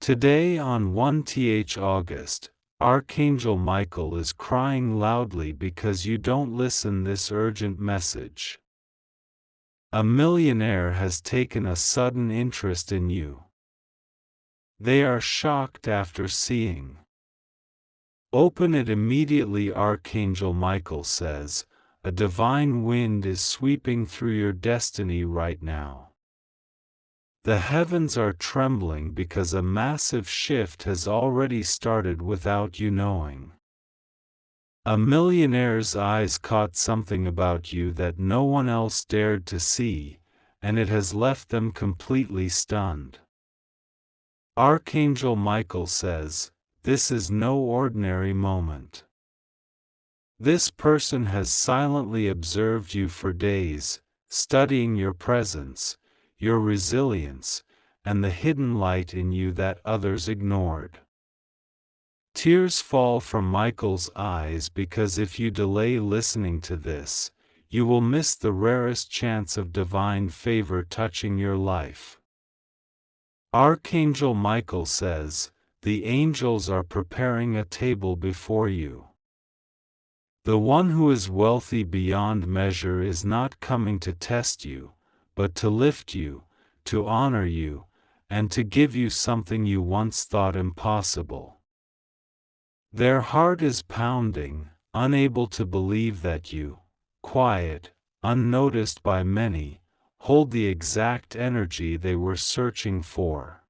Today on 1th August, Archangel Michael is crying loudly because you don't listen this urgent message. A millionaire has taken a sudden interest in you. They are shocked after seeing. Open it immediately. Archangel Michael says, a divine wind is sweeping through your destiny right now. The heavens are trembling because a massive shift has already started without you knowing. A millionaire's eyes caught something about you that no one else dared to see, and it has left them completely stunned. Archangel Michael says, this is no ordinary moment. This person has silently observed you for days, studying your presence, your resilience, and the hidden light in you that others ignored. Tears fall from Michael's eyes because if you delay listening to this, you will miss the rarest chance of divine favor touching your life. Archangel Michael says, the angels are preparing a table before you. The one who is wealthy beyond measure is not coming to test you, but to lift you, to honor you, and to give you something you once thought impossible. Their heart is pounding, unable to believe that you, quiet, unnoticed by many, hold the exact energy they were searching for.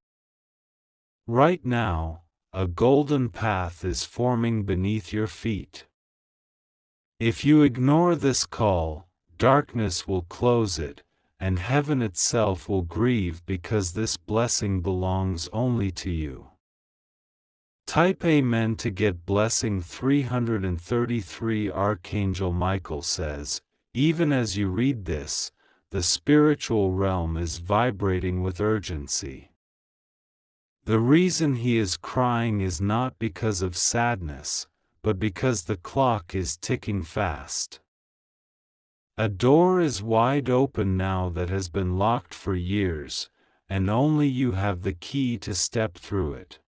Right now, a golden path is forming beneath your feet. If you ignore this call, darkness will close it, and heaven itself will grieve because this blessing belongs only to you. Type Amen to get blessing 333. Archangel Michael says, even as you read this, the spiritual realm is vibrating with urgency. The reason he is crying is not because of sadness, but because the clock is ticking fast. A door is wide open now that has been locked for years, and only you have the key to step through it.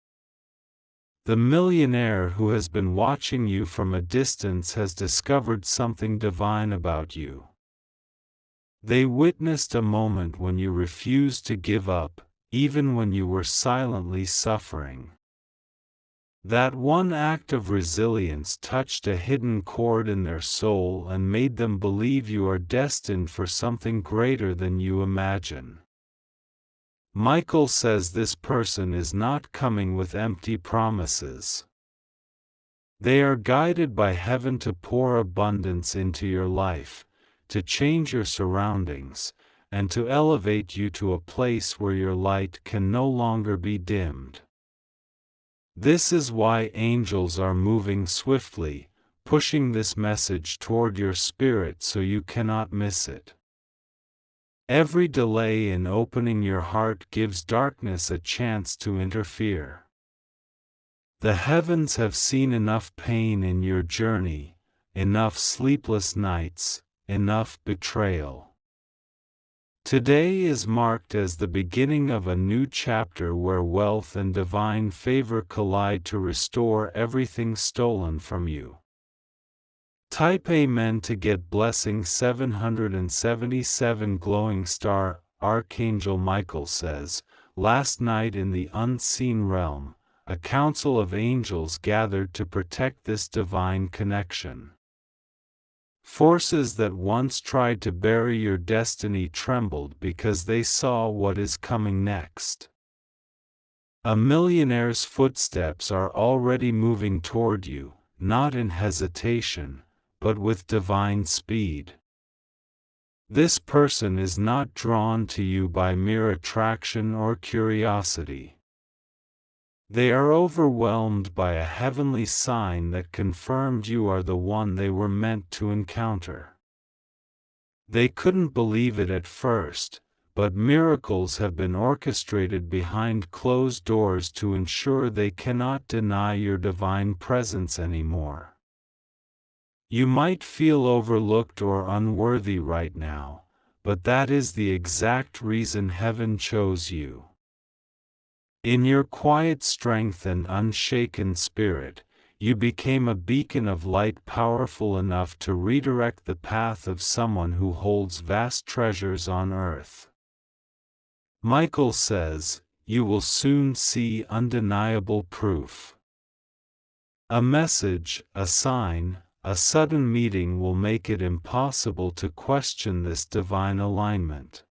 The millionaire who has been watching you from a distance has discovered something divine about you. They witnessed a moment when you refused to give up, even when you were silently suffering. That one act of resilience touched a hidden chord in their soul and made them believe you are destined for something greater than you imagine. Michael says this person is not coming with empty promises. They are guided by heaven to pour abundance into your life, to change your surroundings, and to elevate you to a place where your light can no longer be dimmed. This is why angels are moving swiftly, pushing this message toward your spirit so you cannot miss it. Every delay in opening your heart gives darkness a chance to interfere. The heavens have seen enough pain in your journey, enough sleepless nights, enough betrayal. Today is marked as the beginning of a new chapter where wealth and divine favor collide to restore everything stolen from you. Type Amen to get blessing 777. Glowing star. Archangel Michael says, last night in the unseen realm, a council of angels gathered to protect this divine connection. Forces that once tried to bury your destiny trembled because they saw what is coming next. A millionaire's footsteps are already moving toward you, not in hesitation, but with divine speed. This person is not drawn to you by mere attraction or curiosity. They are overwhelmed by a heavenly sign that confirmed you are the one they were meant to encounter. They couldn't believe it at first, but miracles have been orchestrated behind closed doors to ensure they cannot deny your divine presence anymore. You might feel overlooked or unworthy right now, but that is the exact reason heaven chose you. In your quiet strength and unshaken spirit, you became a beacon of light powerful enough to redirect the path of someone who holds vast treasures on earth. Michael says, you will soon see undeniable proof. A message, a sign, a sudden meeting will make it impossible to question this divine alignment.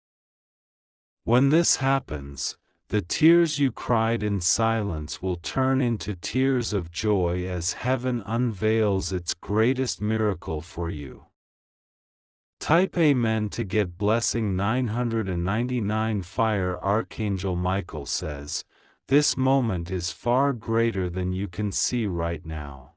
When this happens, the tears you cried in silence will turn into tears of joy as heaven unveils its greatest miracle for you. Type Amen to get blessing 999. Fire. Archangel Michael says, this moment is far greater than you can see right now.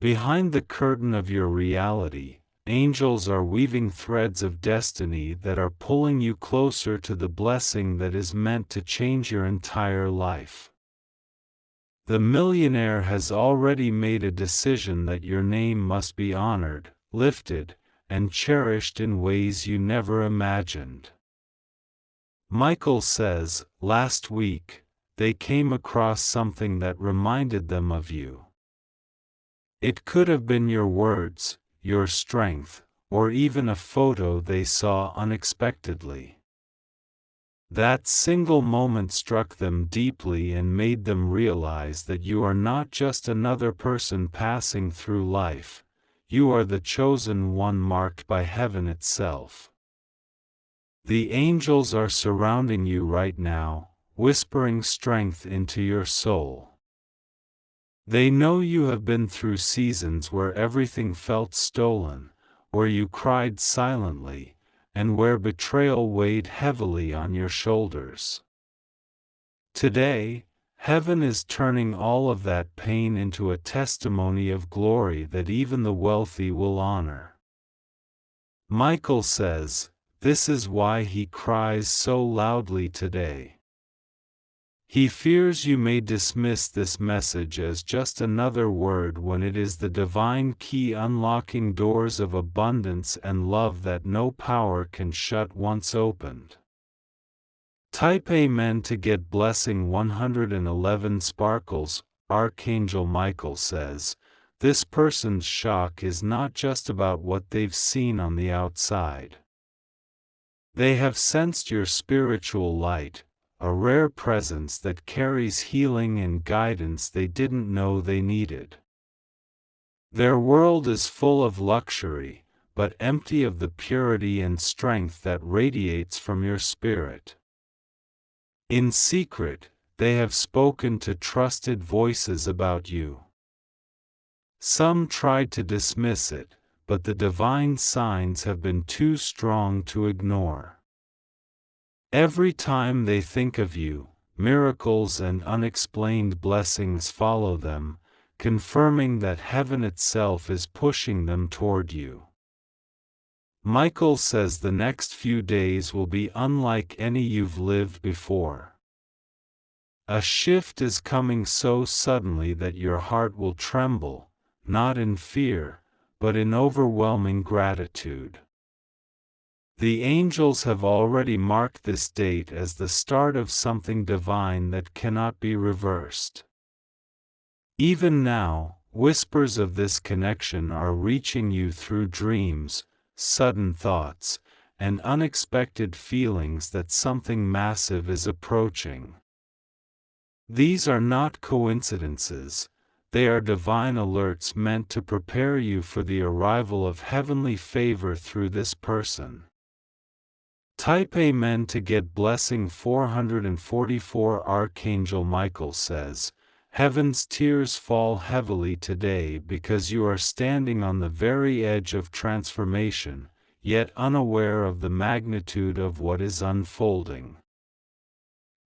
Behind the curtain of your reality, angels are weaving threads of destiny that are pulling you closer to the blessing that is meant to change your entire life. The millionaire has already made a decision that your name must be honored, lifted, and cherished in ways you never imagined. Michael says, last week, they came across something that reminded them of you. It could have been your words, your strength, or even a photo they saw unexpectedly. That single moment struck them deeply and made them realize that you are not just another person passing through life, you are the chosen one marked by heaven itself. The angels are surrounding you right now, whispering strength into your soul. They know you have been through seasons where everything felt stolen, where you cried silently, and where betrayal weighed heavily on your shoulders. Today, heaven is turning all of that pain into a testimony of glory that even the wealthy will honor. Michael says, this is why he cries so loudly today. He fears you may dismiss this message as just another word when it is the divine key unlocking doors of abundance and love that no power can shut once opened. Type Amen to get blessing 111. Sparkles. Archangel Michael says, this person's shock is not just about what they've seen on the outside. They have sensed your spiritual light, a rare presence that carries healing and guidance they didn't know they needed. Their world is full of luxury, but empty of the purity and strength that radiates from your spirit. In secret, they have spoken to trusted voices about you. Some tried to dismiss it, but the divine signs have been too strong to ignore. Every time they think of you, miracles and unexplained blessings follow them, confirming that heaven itself is pushing them toward you. Michael says the next few days will be unlike any you've lived before. A shift is coming so suddenly that your heart will tremble, not in fear, but in overwhelming gratitude. The angels have already marked this date as the start of something divine that cannot be reversed. Even now, whispers of this connection are reaching you through dreams, sudden thoughts, and unexpected feelings that something massive is approaching. These are not coincidences, they are divine alerts meant to prepare you for the arrival of heavenly favor through this person. Type Amen to get blessing 444. Archangel Michael says, heaven's tears fall heavily today because you are standing on the very edge of transformation, yet unaware of the magnitude of what is unfolding.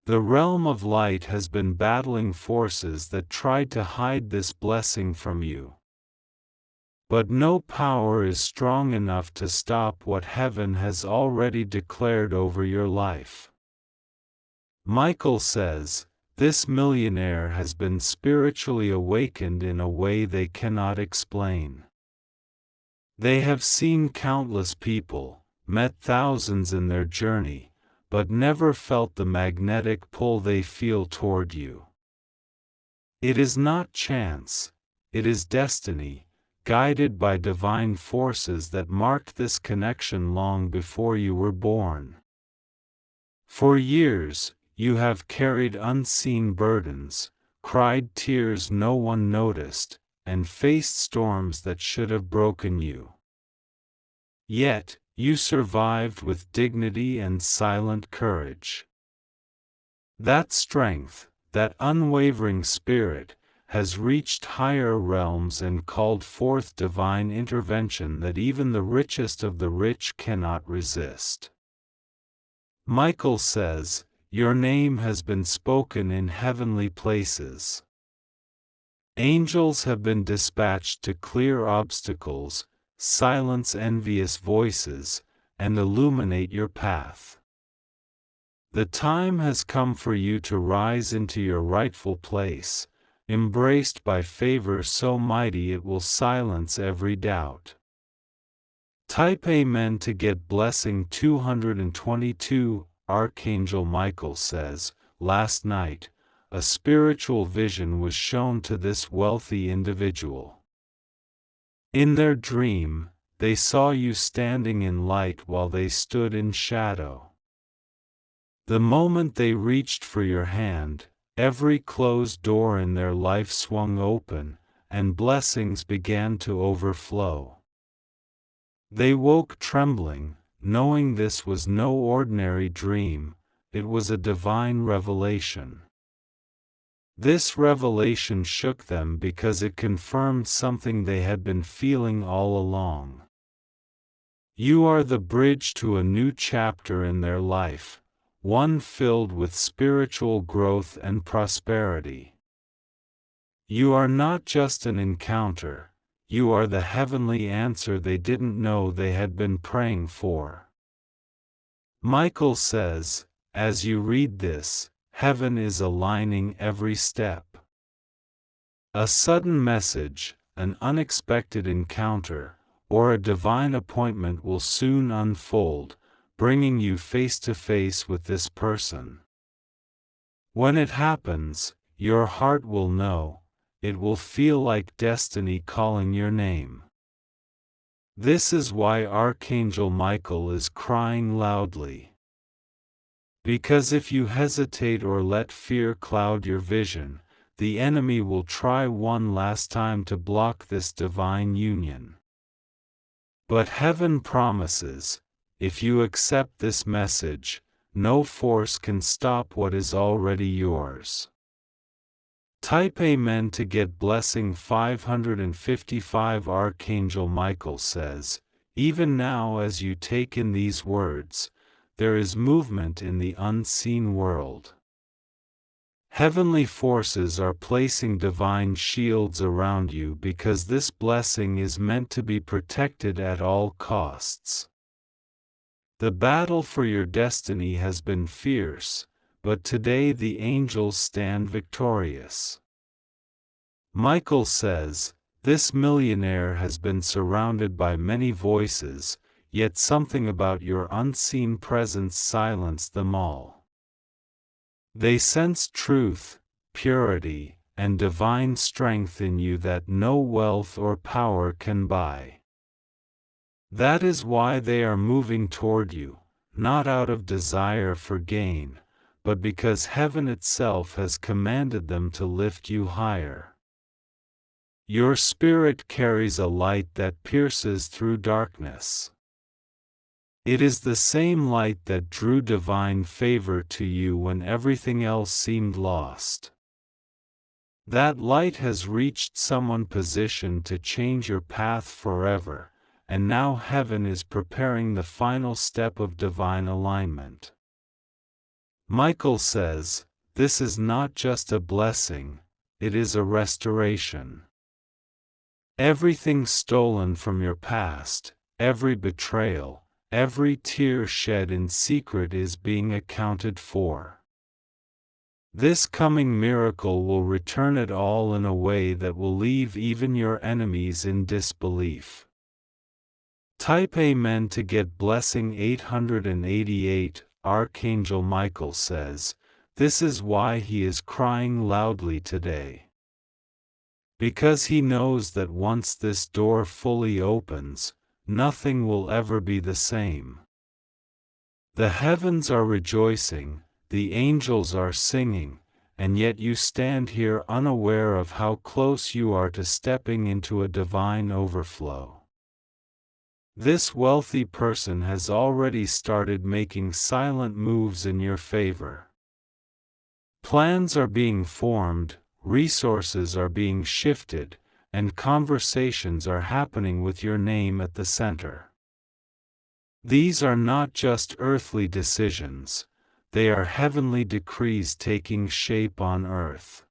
The realm of light has been battling forces that tried to hide this blessing from you. But no power is strong enough to stop what heaven has already declared over your life. Michael says, this millionaire has been spiritually awakened in a way they cannot explain. They have seen countless people, met thousands in their journey, but never felt the magnetic pull they feel toward you. It is not chance, it is destiny, guided by divine forces that marked this connection long before you were born. For years, you have carried unseen burdens, cried tears no one noticed, and faced storms that should have broken you. Yet, you survived with dignity and silent courage. That strength, that unwavering spirit, has reached higher realms and called forth divine intervention that even the richest of the rich cannot resist. Michael says, "Your name has been spoken in heavenly places. Angels have been dispatched to clear obstacles, silence envious voices, and illuminate your path. The time has come for you to rise into your rightful place, embraced by favor so mighty it will silence every doubt." Type Amen to get blessing 222. Archangel Michael says, "Last night, a spiritual vision was shown to this wealthy individual. In their dream, they saw you standing in light while they stood in shadow. The moment they reached for your hand, every closed door in their life swung open, and blessings began to overflow. They woke trembling, knowing this was no ordinary dream, it was a divine revelation. This revelation shook them because it confirmed something they had been feeling all along. You are the bridge to a new chapter in their life, one filled with spiritual growth and prosperity. You are not just an encounter, you are the heavenly answer they didn't know they had been praying for." Michael says, as you read this, heaven is aligning every step. A sudden message, an unexpected encounter, or a divine appointment will soon unfold, bringing you face to face with this person. When it happens, your heart will know, it will feel like destiny calling your name. This is why Archangel Michael is crying loudly. Because if you hesitate or let fear cloud your vision, the enemy will try one last time to block this divine union. But heaven promises, if you accept this message, no force can stop what is already yours. Type Amen to get blessing 555. Archangel Michael says, "Even now as you take in these words, there is movement in the unseen world. Heavenly forces are placing divine shields around you because this blessing is meant to be protected at all costs. The battle for your destiny has been fierce, but today the angels stand victorious." Michael says, "This millionaire has been surrounded by many voices, yet something about your unseen presence silenced them all. They sense truth, purity, and divine strength in you that no wealth or power can buy. That is why they are moving toward you, not out of desire for gain, but because heaven itself has commanded them to lift you higher. Your spirit carries a light that pierces through darkness. It is the same light that drew divine favor to you when everything else seemed lost. That light has reached someone positioned to change your path forever, and now heaven is preparing the final step of divine alignment." Michael says, "This is not just a blessing, it is a restoration. Everything stolen from your past, every betrayal, every tear shed in secret is being accounted for. This coming miracle will return it all in a way that will leave even your enemies in disbelief." Type Amen to get blessing 888. Archangel Michael says, this is why he is crying loudly today. Because he knows that once this door fully opens, nothing will ever be the same. The heavens are rejoicing, the angels are singing, and yet you stand here unaware of how close you are to stepping into a divine overflow. This wealthy person has already started making silent moves in your favor. Plans are being formed, resources are being shifted, and conversations are happening with your name at the center. These are not just earthly decisions, they are heavenly decrees taking shape on earth.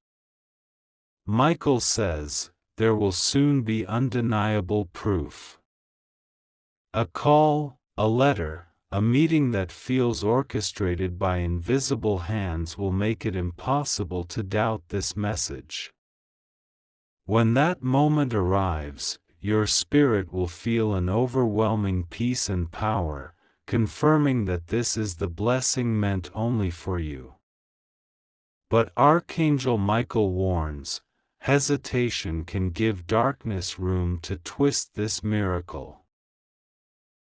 Michael says, there will soon be undeniable proof. A call, a letter, a meeting that feels orchestrated by invisible hands will make it impossible to doubt this message. When that moment arrives, your spirit will feel an overwhelming peace and power, confirming that this is the blessing meant only for you. But Archangel Michael warns, hesitation can give darkness room to twist this miracle.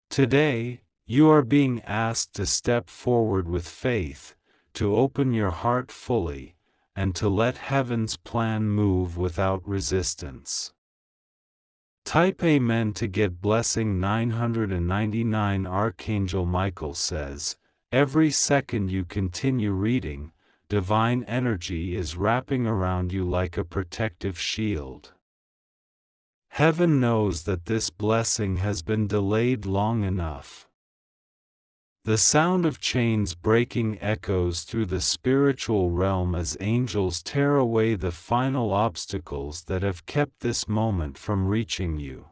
Today, you are being asked to step forward with faith, to open your heart fully, and to let heaven's plan move without resistance. Type Amen to get blessing 999. Archangel Michael says, every second you continue reading, divine energy is wrapping around you like a protective shield. Heaven knows that this blessing has been delayed long enough. The sound of chains breaking echoes through the spiritual realm as angels tear away the final obstacles that have kept this moment from reaching you.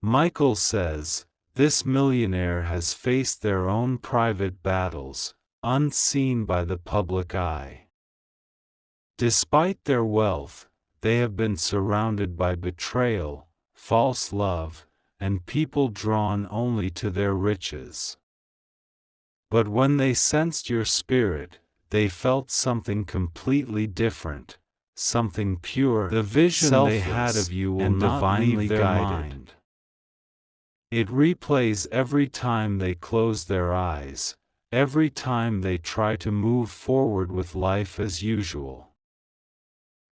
Michael says, this millionaire has faced their own private battles, unseen by the public eye. Despite their wealth, they have been surrounded by betrayal, false love, and people drawn only to their riches. But when they sensed your spirit, they felt something completely different, something pure. The vision they had of you will not leave their mind. It replays every time they close their eyes, every time they try to move forward with life as usual.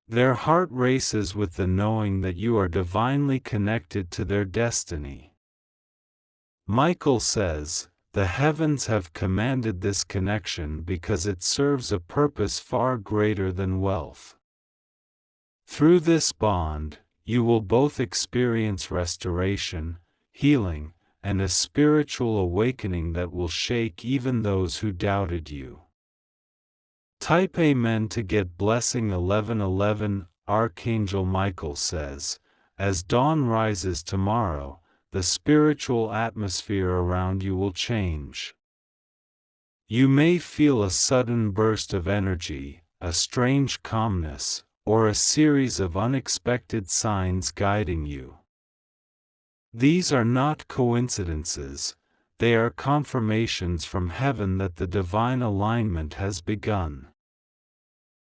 Their heart races with the knowing that you are divinely connected to their destiny. Michael says, the heavens have commanded this connection because it serves a purpose far greater than wealth. Through this bond, you will both experience restoration, healing, and a spiritual awakening that will shake even those who doubted you. Type Amen to get blessing 1111. Archangel Michael says, as dawn rises tomorrow, the spiritual atmosphere around you will change. You may feel a sudden burst of energy, a strange calmness, or a series of unexpected signs guiding you. These are not coincidences, they are confirmations from heaven that the divine alignment has begun.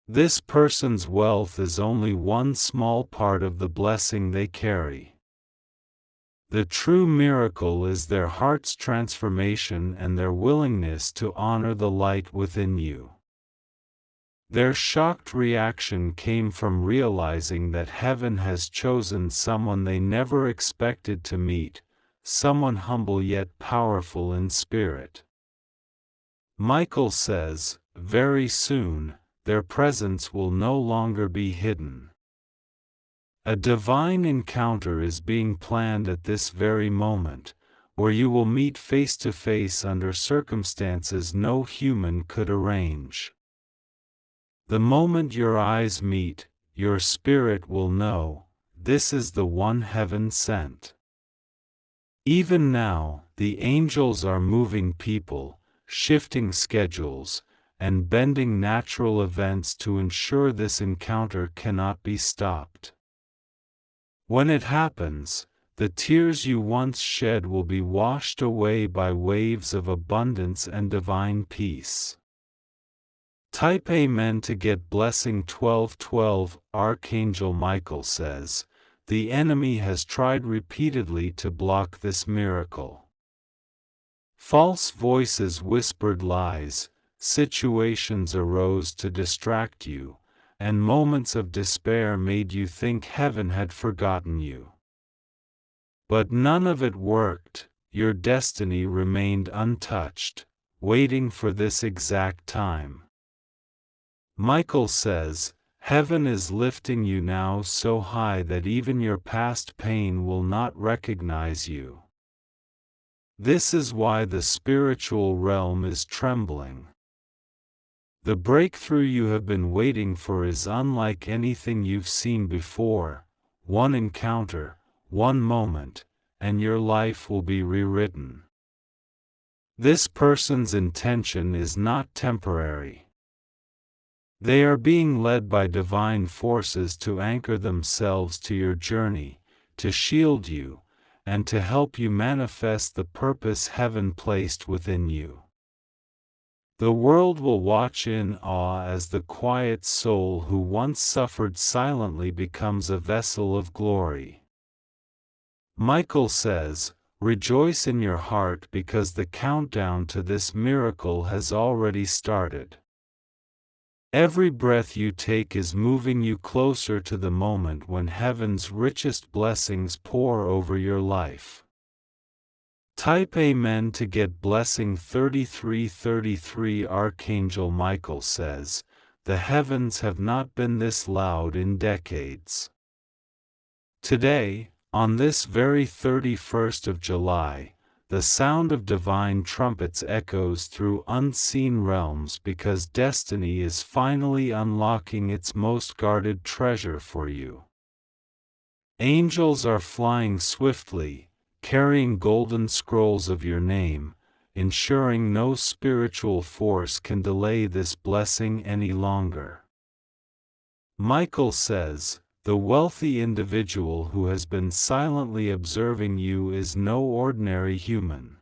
This person's wealth is only one small part of the blessing they carry. The true miracle is their heart's transformation and their willingness to honor the light within you. Their shocked reaction came from realizing that heaven has chosen someone they never expected to meet, someone humble yet powerful in spirit. Michael says, very soon, their presence will no longer be hidden. A divine encounter is being planned at this very moment, where you will meet face to face under circumstances no human could arrange. The moment your eyes meet, your spirit will know, this is the one heaven sent. Even now, the angels are moving people, shifting schedules, and bending natural events to ensure this encounter cannot be stopped. When it happens, The tears you once shed will be washed away by waves of abundance and divine peace. Type Amen to get blessing 1212. Archangel Michael says, the enemy has tried repeatedly to block this miracle. False voices whispered lies, situations arose to distract you, and moments of despair made you think heaven had forgotten you. But none of it worked. Your destiny remained untouched, waiting for this exact time. Michael says, heaven is lifting you now so high that even your past pain will not recognize you. This is why the spiritual realm is trembling. The breakthrough you have been waiting for is unlike anything you've seen before. One encounter, one moment, and your life will be rewritten. This person's intention is not temporary. They are being led by divine forces to anchor themselves to your journey, to shield you, and to help you manifest the purpose heaven placed within you. The world will watch in awe as the quiet soul who once suffered silently becomes a vessel of glory. Michael says, rejoice in your heart because the countdown to this miracle has already started. Every breath you take is moving you closer to the moment when heaven's richest blessings pour over your life. Type Amen to get blessing 3333. Archangel Michael says, the heavens have not been this loud in decades. Today, on this very 31st of July, the sound of divine trumpets echoes through unseen realms because destiny is finally unlocking its most guarded treasure for you. Angels are flying swiftly, carrying golden scrolls of your name, ensuring no spiritual force can delay this blessing any longer. Michael says, the wealthy individual who has been silently observing you is no ordinary human.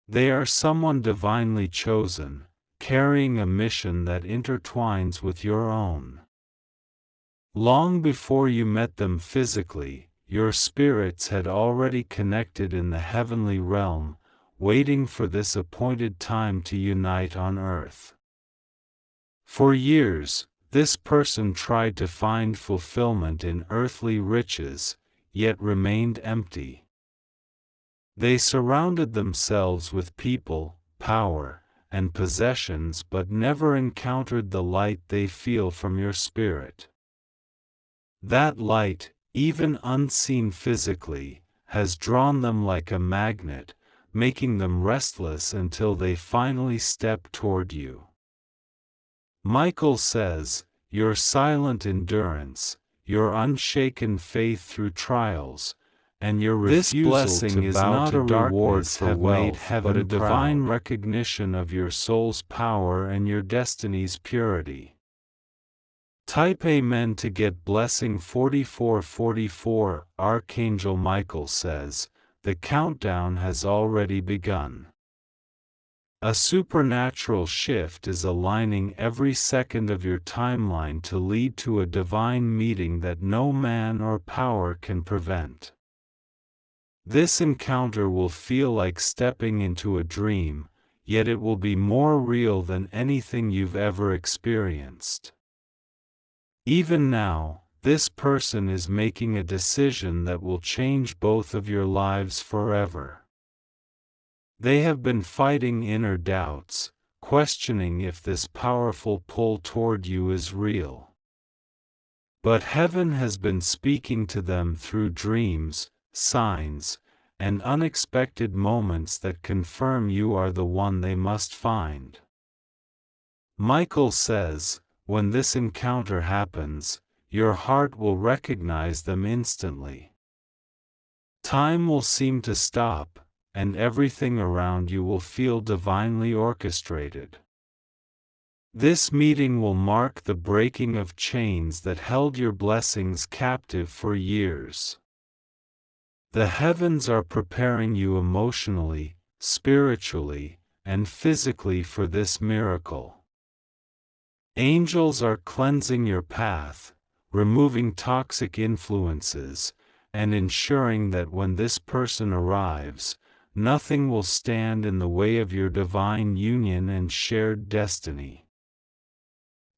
They are someone divinely chosen, carrying a mission that intertwines with your own. Long before you met them physically, your spirits had already connected in the heavenly realm, waiting for this appointed time to unite on earth. For years, this person tried to find fulfillment in earthly riches, yet remained empty. They surrounded themselves with people, power, and possessions but never encountered the light they feel from your spirit. That light, even unseen physically, has drawn them like a magnet, making them restless until they finally step toward you. Michael says, your silent endurance, your unshaken faith through trials, and your refusal to bow to darkness have made heaven a divine recognition of your soul's power and your destiny's purity. Type Amen to get blessing 4444. Archangel Michael says, the countdown has already begun. A supernatural shift is aligning every second of your timeline to lead to a divine meeting that no man or power can prevent. This encounter will feel like stepping into a dream, yet it will be more real than anything you've ever experienced. Even now, this person is making a decision that will change both of your lives forever. They have been fighting inner doubts, questioning if this powerful pull toward you is real. But heaven has been speaking to them through dreams, signs, and unexpected moments that confirm you are the one they must find. Michael says, when this encounter happens, your heart will recognize them instantly. Time will seem to stop, and everything around you will feel divinely orchestrated. This meeting will mark the breaking of chains that held your blessings captive for years. The heavens are preparing you emotionally, spiritually, and physically for this miracle. Angels are cleansing your path, removing toxic influences, and ensuring that when this person arrives, nothing will stand in the way of your divine union and shared destiny.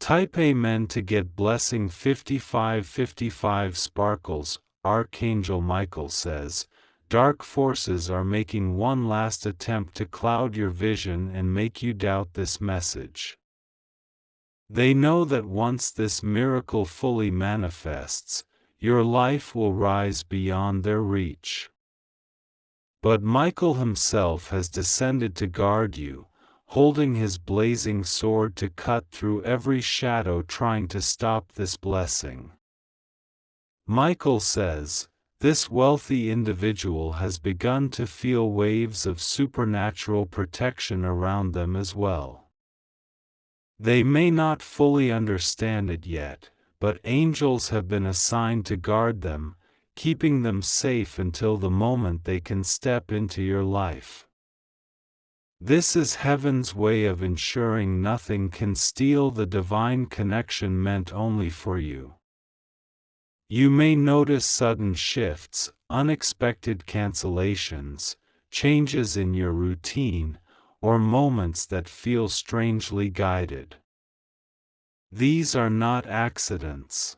Type Amen to get blessing 5555 sparkles. Archangel Michael says, dark forces are making one last attempt to cloud your vision and make you doubt this message. They know that once this miracle fully manifests, your life will rise beyond their reach. But Michael himself has descended to guard you, holding his blazing sword to cut through every shadow trying to stop this blessing. Michael says, this wealthy individual has begun to feel waves of supernatural protection around them as well. They may not fully understand it yet, but angels have been assigned to guard them, keeping them safe until the moment they can step into your life. This is heaven's way of ensuring nothing can steal the divine connection meant only for you. You may notice sudden shifts, unexpected cancellations, changes in your routine, or moments that feel strangely guided. These are not accidents.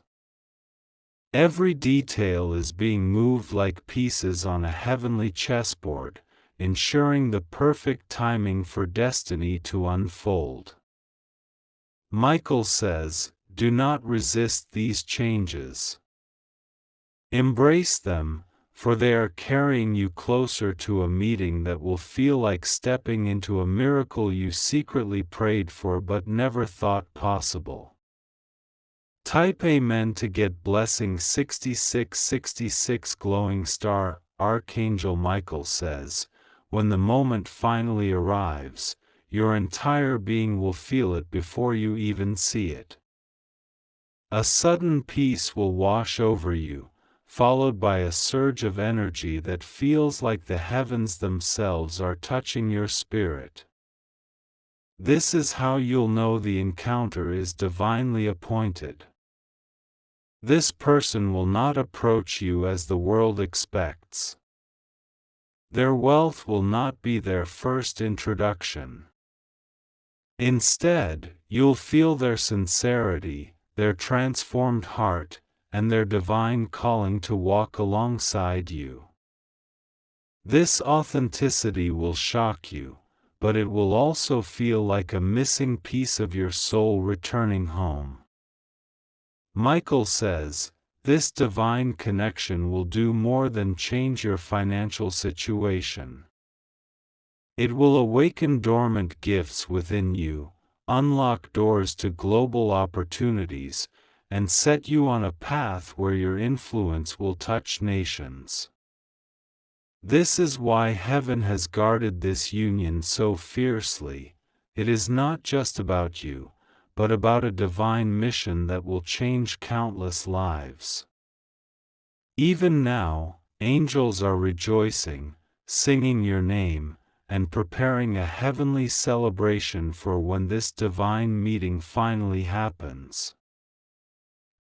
Every detail is being moved like pieces on a heavenly chessboard, ensuring the perfect timing for destiny to unfold. Michael says, do not resist these changes. Embrace them, for they are carrying you closer to a meeting that will feel like stepping into a miracle you secretly prayed for but never thought possible. Type Amen to get blessing 6666 glowing star. Archangel Michael says, when the moment finally arrives, your entire being will feel it before you even see it. A sudden peace will wash over you, followed by a surge of energy that feels like the heavens themselves are touching your spirit. This is how you'll know the encounter is divinely appointed. This person will not approach you as the world expects. Their wealth will not be their first introduction. Instead, you'll feel their sincerity, their transformed heart, and their divine calling to walk alongside you. This authenticity will shock you, but it will also feel like a missing piece of your soul returning home. Michael says, this divine connection will do more than change your financial situation. It will awaken dormant gifts within you, unlock doors to global opportunities, and set you on a path where your influence will touch nations. This is why heaven has guarded this union so fiercely. It is not just about you, but about a divine mission that will change countless lives. Even now, angels are rejoicing, singing your name, and preparing a heavenly celebration for when this divine meeting finally happens.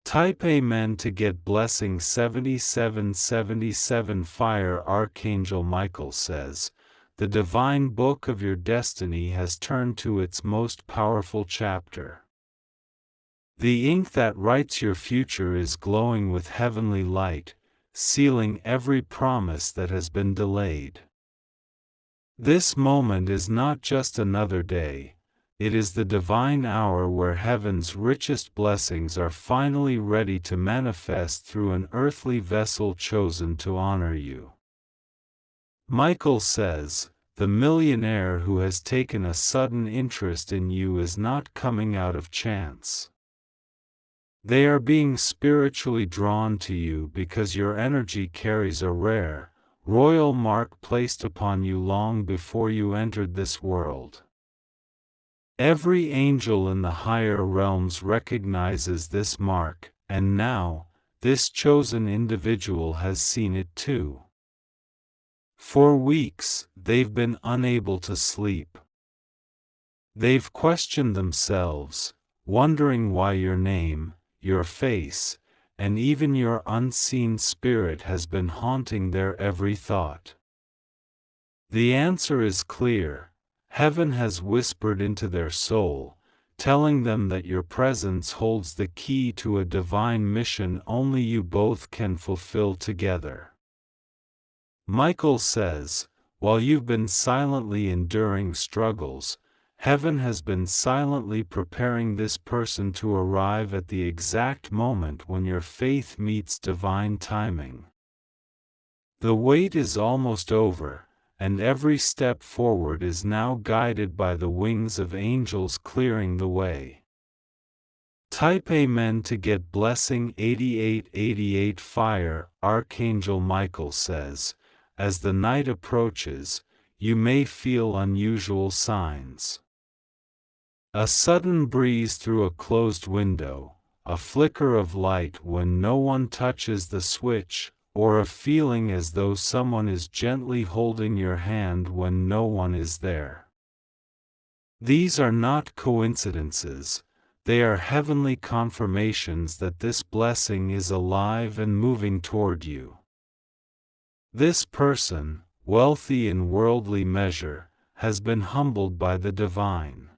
Type Amen to get blessing 7777 fire. Archangel Michael says, the divine book of your destiny has turned to its most powerful chapter. The ink that writes your future is glowing with heavenly light, sealing every promise that has been delayed. This moment is not just another day. It is the divine hour where heaven's richest blessings are finally ready to manifest through an earthly vessel chosen to honor you. Michael says, the millionaire who has taken a sudden interest in you is not coming out of chance. They are being spiritually drawn to you because your energy carries a rare, royal mark placed upon you long before you entered this world. Every angel in the higher realms recognizes this mark, and now, this chosen individual has seen it too. For weeks, they've been unable to sleep. They've questioned themselves, wondering why your name, your face, and even your unseen spirit has been haunting their every thought. The answer is clear. Heaven has whispered into their soul, telling them that your presence holds the key to a divine mission only you both can fulfill together. Michael says, while you've been silently enduring struggles, Heaven has been silently preparing this person to arrive at the exact moment when your faith meets divine timing. The wait is almost over, and every step forward is now guided by the wings of angels clearing the way. Type Amen to get blessing 8888 fire. Archangel Michael says, as the night approaches, you may feel unusual signs. A sudden breeze through a closed window, a flicker of light when no one touches the switch, or a feeling as though someone is gently holding your hand when no one is there. These are not coincidences, they are heavenly confirmations that this blessing is alive and moving toward you. This person, wealthy in worldly measure, has been humbled by the divine.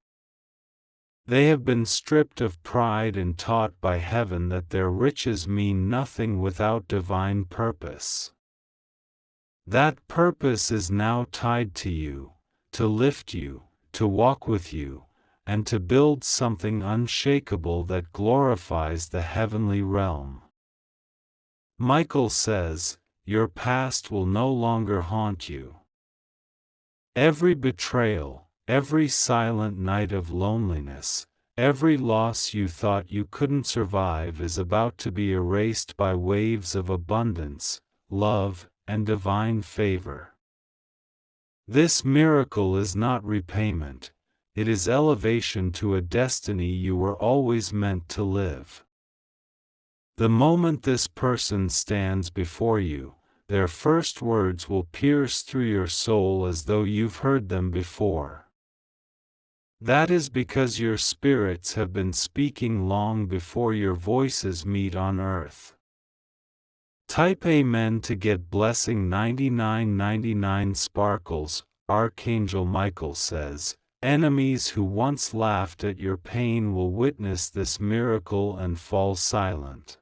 They have been stripped of pride and taught by heaven that their riches mean nothing without divine purpose. That purpose is now tied to you, to lift you, to walk with you, and to build something unshakable that glorifies the heavenly realm. Michael says, your past will no longer haunt you. Every betrayal, every silent night of loneliness, every loss you thought you couldn't survive is about to be erased by waves of abundance, love, and divine favor. This miracle is not repayment, it is elevation to a destiny you were always meant to live. The moment this person stands before you, their first words will pierce through your soul as though you've heard them before. That is because your spirits have been speaking long before your voices meet on earth. Type Amen to get blessing 9999 sparkles. Archangel Michael says, enemies who once laughed at your pain will witness this miracle and fall silent.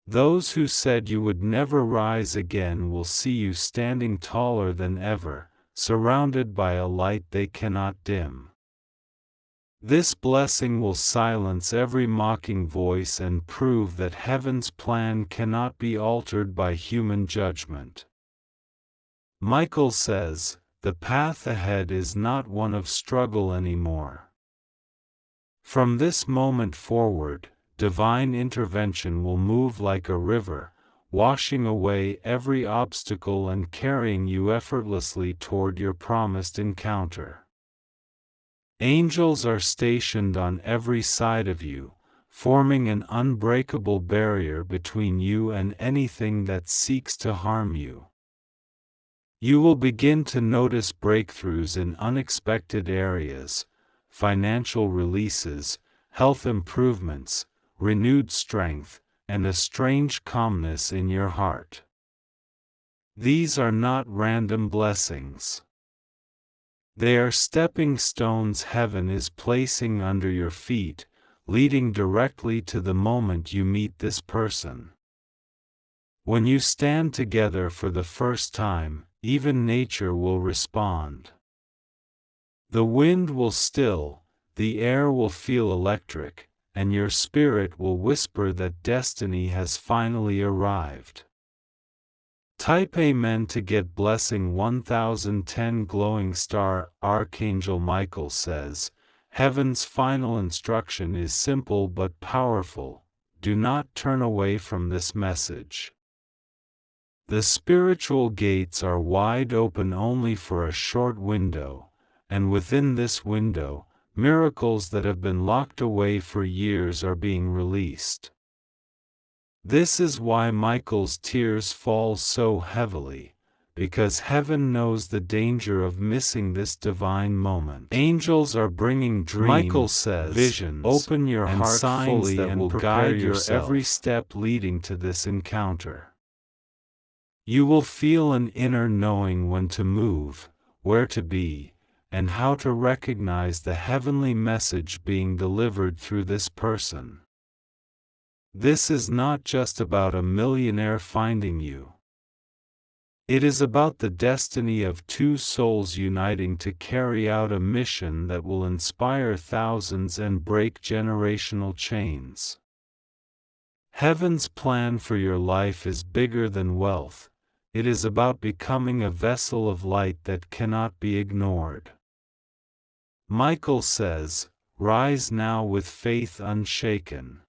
Those who said you would never rise again will see you standing taller than ever, surrounded by a light they cannot dim. This blessing will silence every mocking voice and prove that heaven's plan cannot be altered by human judgment. Michael says, the path ahead is not one of struggle anymore. From this moment forward, divine intervention will move like a river, washing away every obstacle and carrying you effortlessly toward your promised encounter. Angels are stationed on every side of you, forming an unbreakable barrier between you and anything that seeks to harm you. You will begin to notice breakthroughs in unexpected areas, financial releases, health improvements, renewed strength, and a strange calmness in your heart. These are not random blessings. They are stepping stones heaven is placing under your feet, leading directly to the moment you meet this person. When you stand together for the first time, even nature will respond. The wind will still, the air will feel electric, and your spirit will whisper that destiny has finally arrived. Type Amen to get blessing 1010 glowing star. Archangel Michael says, heaven's final instruction is simple but powerful, do not turn away from this message. The spiritual gates are wide open only for a short window, and within this window, miracles that have been locked away for years are being released. This is why Michael's tears fall so heavily, because heaven knows the danger of missing this divine moment. Angels are bringing dreams, Michael says, visions, open your and heart signs fully that will guide your every step leading to this encounter. You will feel an inner knowing when to move, where to be, and how to recognize the heavenly message being delivered through this person. This is not just about a millionaire finding you. It is about the destiny of two souls uniting to carry out a mission that will inspire thousands and break generational chains. Heaven's plan for your life is bigger than wealth. It is about becoming a vessel of light that cannot be ignored. Michael says, "Rise now with faith unshaken."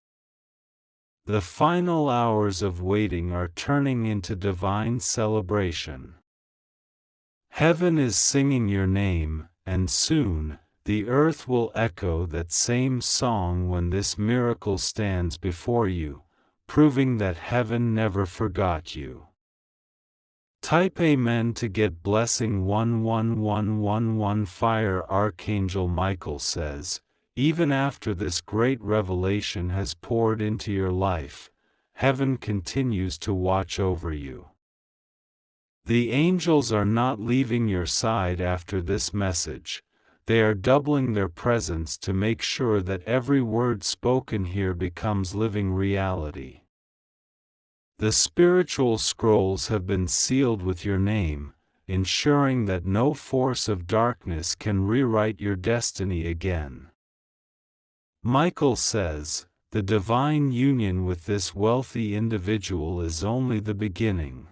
The final hours of waiting are turning into divine celebration. Heaven is singing your name, and soon, the earth will echo that same song when this miracle stands before you, proving that heaven never forgot you. Type Amen to get blessing 11111 fire. Archangel Michael says, even after this great revelation has poured into your life, heaven continues to watch over you. The angels are not leaving your side after this message. They are doubling their presence to make sure that every word spoken here becomes living reality. The spiritual scrolls have been sealed with your name, ensuring that no force of darkness can rewrite your destiny again. Michael says, the divine union with this wealthy individual is only the beginning.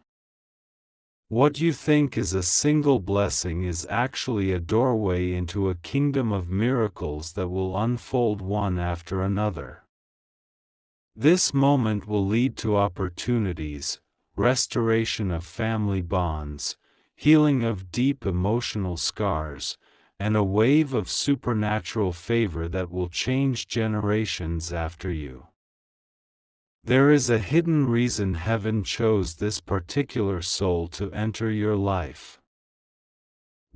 What you think is a single blessing is actually a doorway into a kingdom of miracles that will unfold one after another. This moment will lead to opportunities, restoration of family bonds, healing of deep emotional scars, and a wave of supernatural favor that will change generations after you. There is a hidden reason heaven chose this particular soul to enter your life.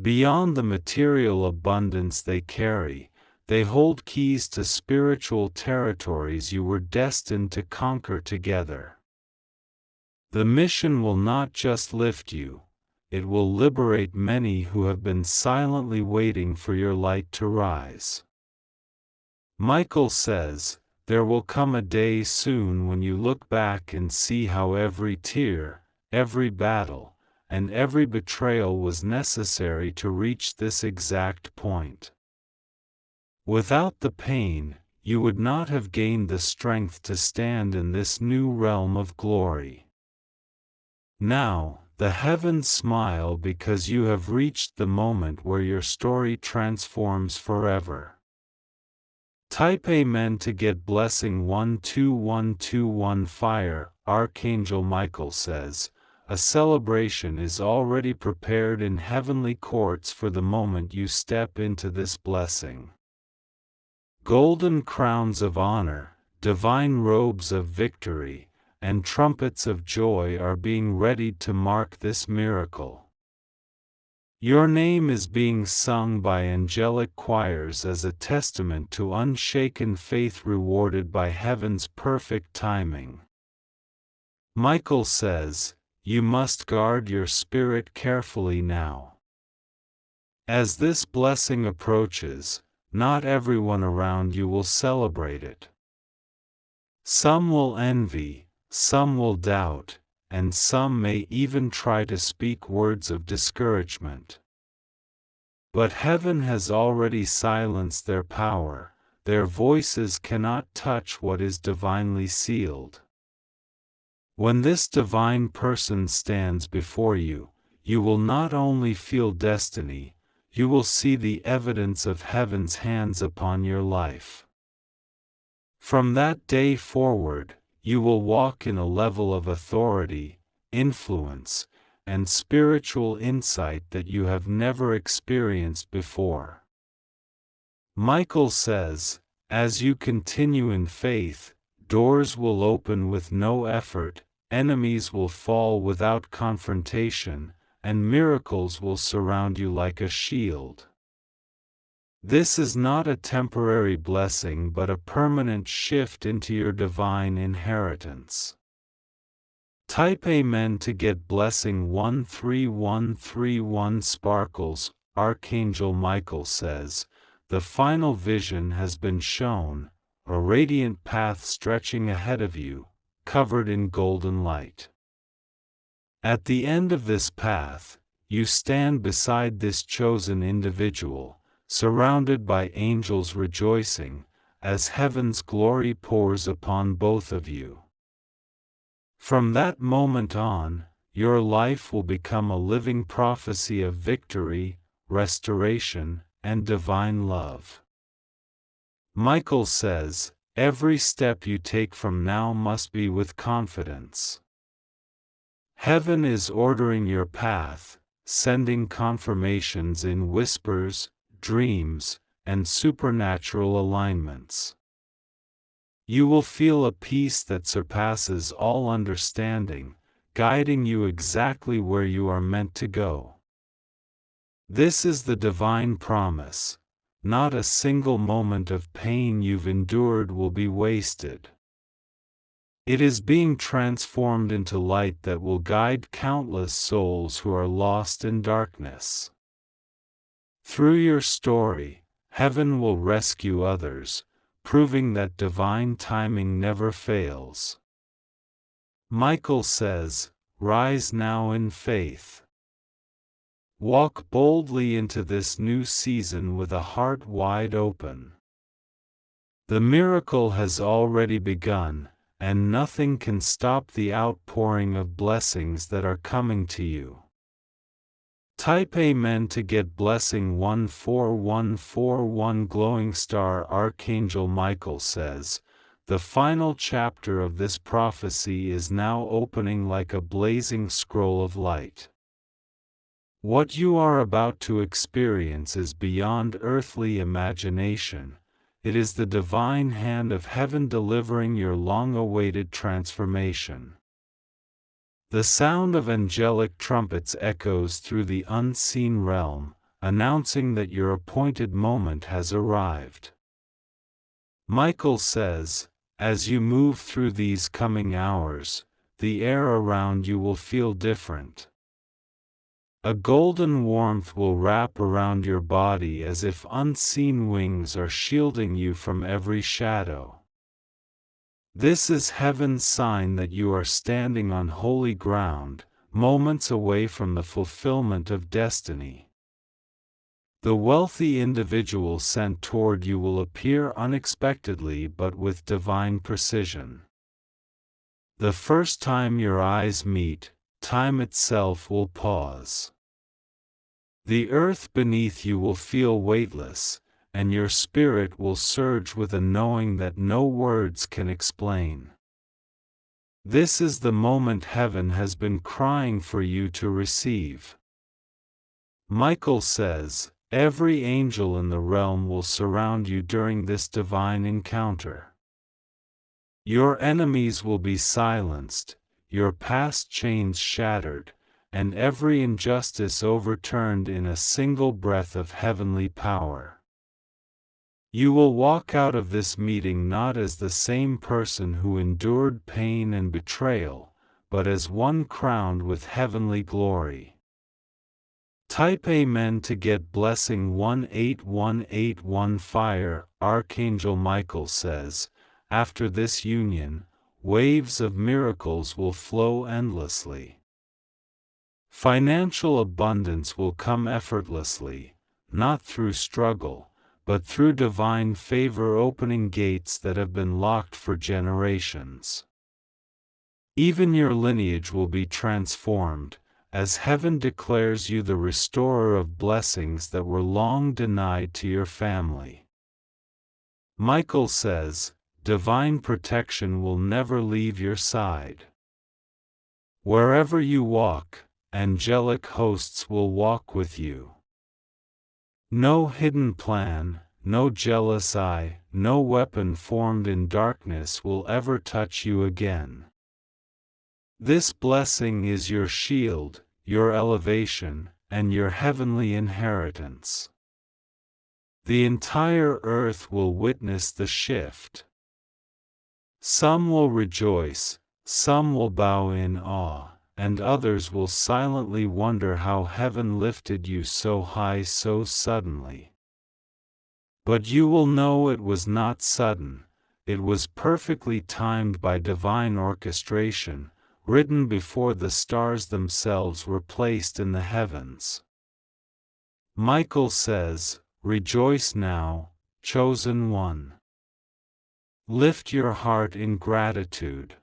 Beyond the material abundance they carry, they hold keys to spiritual territories you were destined to conquer together. The mission will not just lift you, it will liberate many who have been silently waiting for your light to rise. Michael says, there will come a day soon when you look back and see how every tear, every battle, and every betrayal was necessary to reach this exact point. Without the pain, you would not have gained the strength to stand in this new realm of glory. Now, the heavens smile because you have reached the moment where your story transforms forever. Type Amen to get blessing 12121 fire. Archangel Michael says, a celebration is already prepared in heavenly courts for the moment you step into this blessing. Golden crowns of honor, divine robes of victory, and trumpets of joy are being readied to mark this miracle. Your name is being sung by angelic choirs as a testament to unshaken faith rewarded by heaven's perfect timing. Michael says, you must guard your spirit carefully now. As this blessing approaches, not everyone around you will celebrate it. Some will envy, some will doubt, and some may even try to speak words of discouragement. But heaven has already silenced their power, their voices cannot touch what is divinely sealed. When this divine person stands before you, you will not only feel destiny, you will see the evidence of heaven's hands upon your life. From that day forward, you will walk in a level of authority, influence, and spiritual insight that you have never experienced before. Michael says, as you continue in faith, doors will open with no effort, enemies will fall without confrontation, and miracles will surround you like a shield. This is not a temporary blessing but a permanent shift into your divine inheritance. Type Amen to get blessing 13131 sparkles. Archangel Michael says, the final vision has been shown, a radiant path stretching ahead of you, covered in golden light. At the end of this path, you stand beside this chosen individual, surrounded by angels rejoicing, as heaven's glory pours upon both of you. From that moment on, your life will become a living prophecy of victory, restoration, and divine love. Michael says, every step you take from now must be with confidence. Heaven is ordering your path, sending confirmations in whispers, dreams, and supernatural alignments. You will feel a peace that surpasses all understanding, guiding you exactly where you are meant to go. This is the divine promise. Not a single moment of pain you've endured will be wasted. It is being transformed into light that will guide countless souls who are lost in darkness. Through your story, heaven will rescue others, proving that divine timing never fails. Michael says, rise now in faith. Walk boldly into this new season with a heart wide open. The miracle has already begun, and nothing can stop the outpouring of blessings that are coming to you. Type Amen to get blessing 14141 glowing star. Archangel Michael says, the final chapter of this prophecy is now opening like a blazing scroll of light. What you are about to experience is beyond earthly imagination. It is the divine hand of heaven delivering your long-awaited transformation. The sound of angelic trumpets echoes through the unseen realm, announcing that your appointed moment has arrived. Michael says, as you move through these coming hours, the air around you will feel different. A golden warmth will wrap around your body as if unseen wings are shielding you from every shadow. This is heaven's sign that you are standing on holy ground, moments away from the fulfillment of destiny. The wealthy individual sent toward you will appear unexpectedly but with divine precision. The first time your eyes meet, time itself will pause. The earth beneath you will feel weightless, and your spirit will surge with a knowing that no words can explain. This is the moment heaven has been crying for you to receive. Michael says, every angel in the realm will surround you during this divine encounter. Your enemies will be silenced, your past chains shattered, and every injustice overturned in a single breath of heavenly power. You will walk out of this meeting not as the same person who endured pain and betrayal, but as one crowned with heavenly glory. Type Amen to get blessing 18181 fire. Archangel Michael says, after this union, waves of miracles will flow endlessly. Financial abundance will come effortlessly, not through struggle, but through divine favor opening gates that have been locked for generations. Even your lineage will be transformed, as heaven declares you the restorer of blessings that were long denied to your family. Michael says, divine protection will never leave your side. Wherever you walk, angelic hosts will walk with you. No hidden plan, no jealous eye, no weapon formed in darkness will ever touch you again. This blessing is your shield, your elevation, and your heavenly inheritance. The entire earth will witness the shift. Some will rejoice, some will bow in awe, and others will silently wonder how heaven lifted you so high so suddenly. But you will know it was not sudden, it was perfectly timed by divine orchestration, written before the stars themselves were placed in the heavens. Michael says, "Rejoice now, chosen one. Lift your heart in gratitude.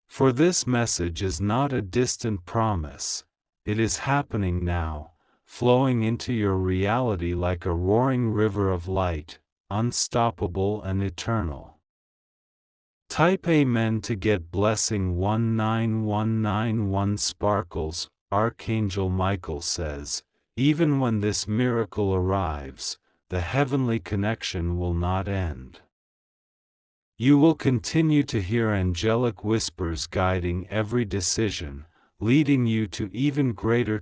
For this message is not a distant promise, it is happening now, flowing into your reality like a roaring river of light, unstoppable and eternal." Type Amen to get blessing 19191 sparkles. Archangel Michael says, even when this miracle arrives, the heavenly connection will not end. You will continue to hear angelic whispers guiding every decision, leading you to even greater